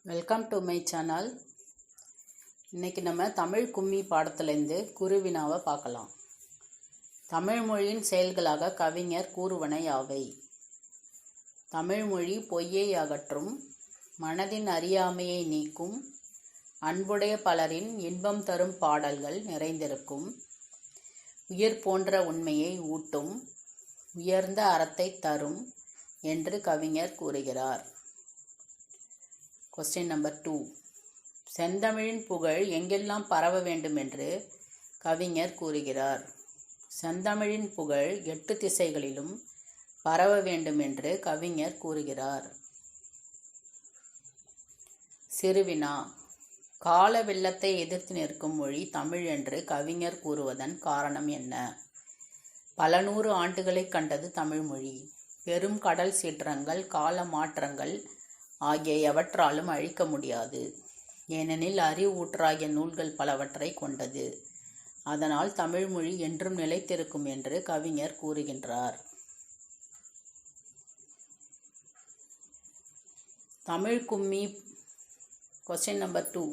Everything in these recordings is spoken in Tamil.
Welcome to my channel. இன்னைக்கு நம்ம தமிழ் கும்மி பாடத்திலேருந்து குருவினாவை பார்க்கலாம். தமிழ் மொழியின் செயல்களாக கவிஞர் கூறுவன யாவை? தமிழ்மொழி பொய்யை அகற்றும், மனதின் அறியாமையை நீக்கும், அன்புடைய பலரின் இன்பம் தரும் பாடல்கள் நிறைந்திருக்கும், உயிர் போன்ற உண்மையை ஊட்டும், உயர்ந்த அறத்தை தரும் என்று கவிஞர் கூறுகிறார். Question number 2. செந்தமிழின் புகழ் எங்கெல்லாம் பரவ வேண்டும் என்று கவிஞர் கூறுகிறார். செந்தமிழின் புகழ் 8 திசைகளிலும் பரவ வேண்டும் என்று கவிஞர் கூறுகிறார். சிறுவினா. கால வெள்ளத்தை எதிர்த்து நிற்கும் மொழி தமிழ் என்று கவிஞர் கூறுவதன் காரணம் என்ன? பல நூறு ஆண்டுகளை கண்டது தமிழ்மொழி. பெரும் கடல் சீற்றங்கள், கால மாற்றங்கள் ஆகிய எவற்றாலும் அழிக்க முடியாது. ஏனெனில் அறிவூற்றாகிய நூல்கள் பலவற்றை கொண்டது. அதனால் தமிழ்மொழி என்றும் நிலைத்திருக்கும் என்று கவிஞர் கூறுகின்றார். தமிழ் கும்மி. Question number 2.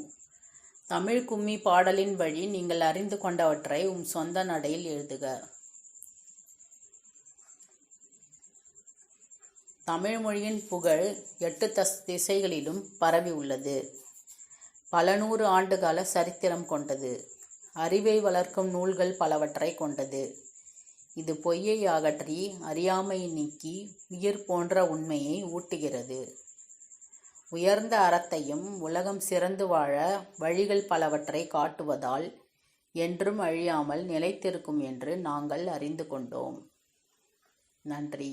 தமிழ் கும்மி பாடலின் வழி நீங்கள் அறிந்து கொண்டவற்றை சொந்த நடையில் எழுதுக. தமிழ் மொழியின் புகழ் 8 திசைகளிலும் பரவி உள்ளது. பல நூறு ஆண்டுகால சரித்திரம் கொண்டது. அறிவை வளர்க்கும் நூல்கள் பலவற்றை கொண்டது. இது பொய்யை அகற்றி, அறியாமையை நீக்கி, உயிர் போன்ற உண்மையை ஊட்டுகிறது. உயர்ந்த அறத்தையும் உலகம் சிறந்து வாழ வழிகள் பலவற்றை காட்டுவதால் என்றும் அழியாமல் நிலைத்திருக்கும் என்று நாங்கள் அறிந்து கொண்டோம். நன்றி.